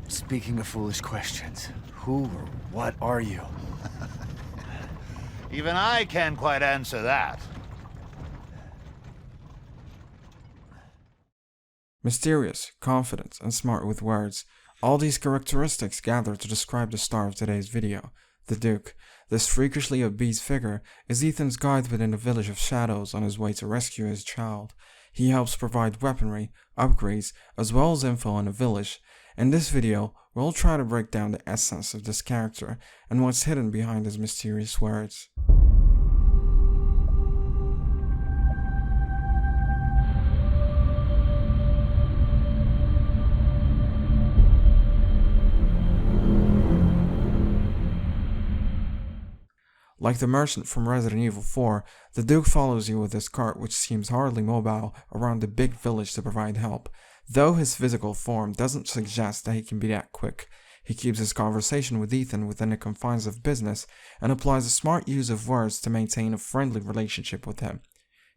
Speaking of foolish questions, who or what are you? Even I can't quite answer that. Mysterious, confident, and smart with words. All these characteristics gather to describe the star of today's video, the Duke. This freakishly obese figure is Ethan's guide within the village of shadows on his way to rescue his child. He helps provide weaponry, upgrades, as well as info on the village. In this video, we'll try to break down the essence of this character and what's hidden behind his mysterious words. Like the merchant from Resident Evil 4, the Duke follows you with his cart, which seems hardly mobile, around the big village to provide help. Though his physical form doesn't suggest that he can be that quick, he keeps his conversation with Ethan within the confines of business and applies a smart use of words to maintain a friendly relationship with him.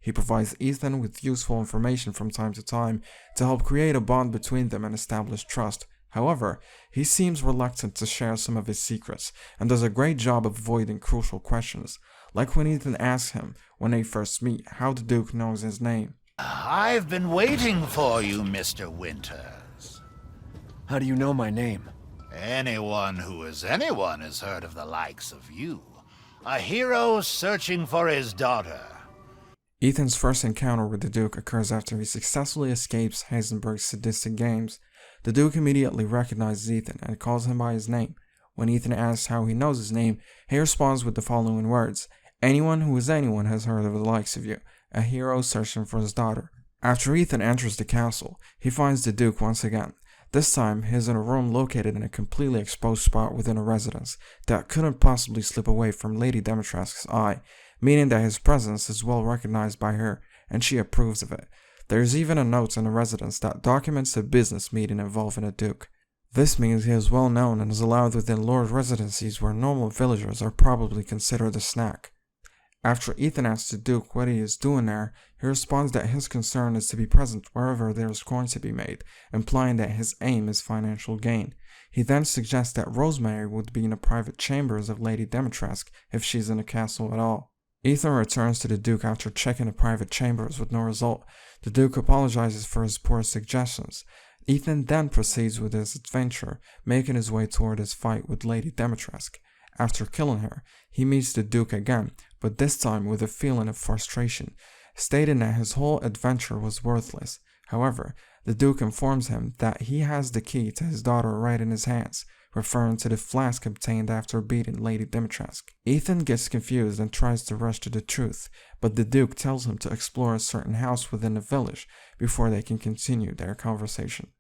He provides Ethan with useful information from time to time to help create a bond between them and establish trust. However, he seems reluctant to share some of his secrets and does a great job of avoiding crucial questions, like when Ethan asks him, when they first meet, how the Duke knows his name. I've been waiting for you, Mr. Winters. How do you know my name? Anyone who is anyone has heard of the likes of you. A hero searching for his daughter. Ethan's first encounter with the Duke occurs after he successfully escapes Heisenberg's sadistic games. The Duke immediately recognizes Ethan and calls him by his name. When Ethan asks how he knows his name, he responds with the following words: "Anyone who is anyone has heard of the likes of you, a hero searching for his daughter." After Ethan enters the castle, he finds the Duke once again. This time, he is in a room located in a completely exposed spot within a residence that couldn't possibly slip away from Lady Dimitrescu's eye, meaning that his presence is well recognized by her, and she approves of it. There is even a note in the residence that documents a business meeting involving a Duke. This means he is well known and is allowed within lord residencies where normal villagers are probably considered a snack. After Ethan asks the Duke what he is doing there, he responds that his concern is to be present wherever there is coin to be made, implying that his aim is financial gain. He then suggests that Rosemary would be in the private chambers of Lady Dimitrescu if she's in the castle at all. Ethan returns to the Duke after checking the private chambers with no result. The Duke apologizes for his poor suggestions. Ethan then proceeds with his adventure, making his way toward his fight with Lady Dimitrescu. After killing her, he meets the Duke again, but this time with a feeling of frustration, stating that his whole adventure was worthless. However, the Duke informs him that he has the key to his daughter right in his hands, referring to the flask obtained after beating Lady Dimitrescu. Ethan gets confused and tries to rush to the truth, but the Duke tells him to explore a certain house within the village before they can continue their conversation.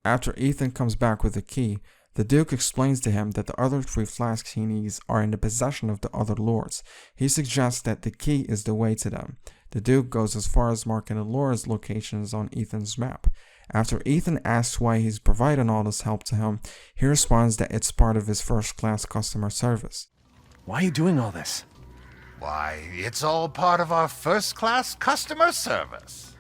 After Ethan comes back with the key, the Duke explains to him that the other 3 flasks he needs are in the possession of the other lords. He suggests that the key is the way to them. The Duke goes as far as marking the lords' locations on Ethan's map. After Ethan asks why he's providing all this help to him, he responds that it's part of his first-class customer service. Why are you doing all this? Why, it's all part of our first-class customer service.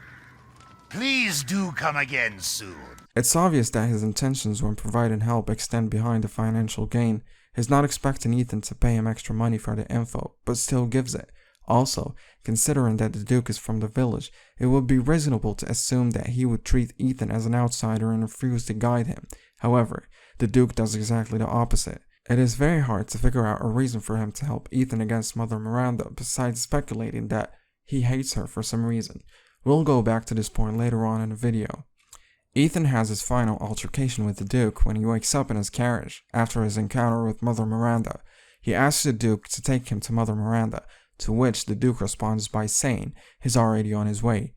Please do come again soon. It's obvious that his intentions when providing help extend behind the financial gain. He's not expecting Ethan to pay him extra money for the info, but still gives it. Also, considering that the Duke is from the village, it would be reasonable to assume that he would treat Ethan as an outsider and refuse to guide him. However, the Duke does exactly the opposite. It is very hard to figure out a reason for him to help Ethan against Mother Miranda besides speculating that he hates her for some reason. We'll go back to this point later on in the video. Ethan has his final altercation with the Duke when he wakes up in his carriage after his encounter with Mother Miranda. He asks the Duke to take him to Mother Miranda, to which the Duke responds by saying he's already on his way.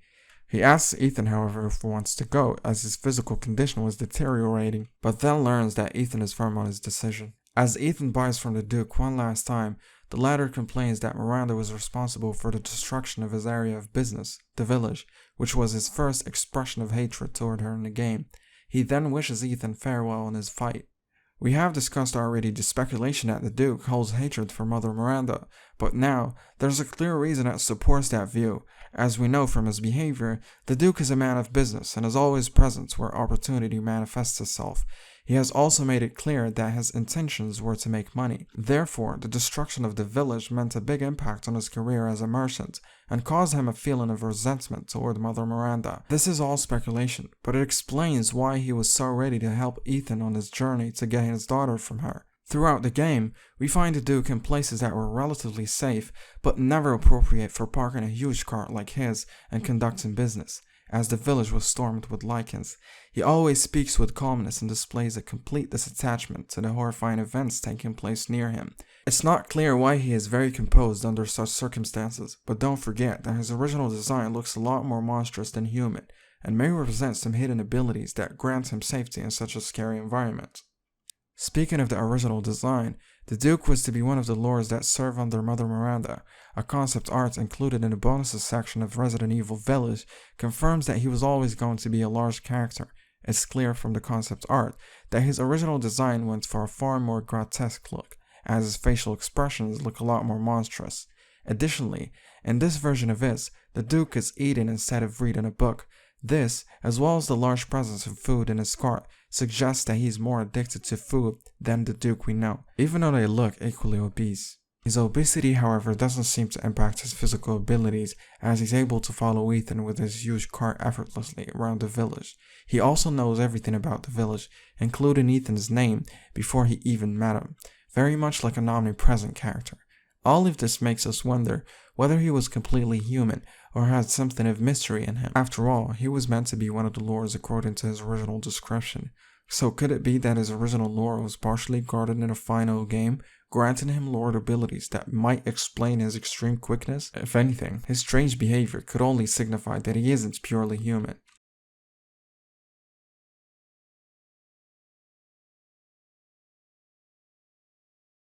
He asks Ethan, however, if he wants to go, as his physical condition was deteriorating, but then learns that Ethan is firm on his decision. As Ethan buys from the Duke one last time, the latter complains that Miranda was responsible for the destruction of his area of business, the village, which was his first expression of hatred toward her in the game. He then wishes Ethan farewell in his fight. We have discussed already the speculation that the Duke holds hatred for Mother Miranda, but now there's a clear reason that supports that view. As we know from his behavior, the Duke is a man of business and is always present where opportunity manifests itself. He has also made it clear that his intentions were to make money. Therefore, the destruction of the village meant a big impact on his career as a merchant and caused him a feeling of resentment toward Mother Miranda. This is all speculation, but it explains why he was so ready to help Ethan on his journey to get his daughter from her. Throughout the game, we find the Duke in places that were relatively safe, but never appropriate for parking a huge cart like his and conducting business. As the village was stormed with lichens, he always speaks with calmness and displays a complete disattachment to the horrifying events taking place near him. It's not clear why he is very composed under such circumstances, but don't forget that his original design looks a lot more monstrous than human, and may represent some hidden abilities that grant him safety in such a scary environment. Speaking of the original design, the Duke was to be one of the lords that serve under Mother Miranda. A concept art included in the bonuses section of Resident Evil Village confirms that he was always going to be a large character. It's clear from the concept art that his original design went for a far more grotesque look, as his facial expressions look a lot more monstrous. Additionally, in this version of his, the Duke is eating instead of reading a book. This, as well as the large presence of food in his cart, suggests that he's more addicted to food than the Duke we know, even though they look equally obese. His obesity, however, doesn't seem to impact his physical abilities, as he's able to follow Ethan with his huge cart effortlessly around the village. He also knows everything about the village, including Ethan's name, before he even met him, very much like an omnipresent character. All of this makes us wonder whether he was completely human or had something of mystery in him. After all, he was meant to be one of the lords according to his original description. So could it be that his original lore was partially guarded in a final game, granting him lord abilities that might explain his extreme quickness? If anything, his strange behavior could only signify that he isn't purely human.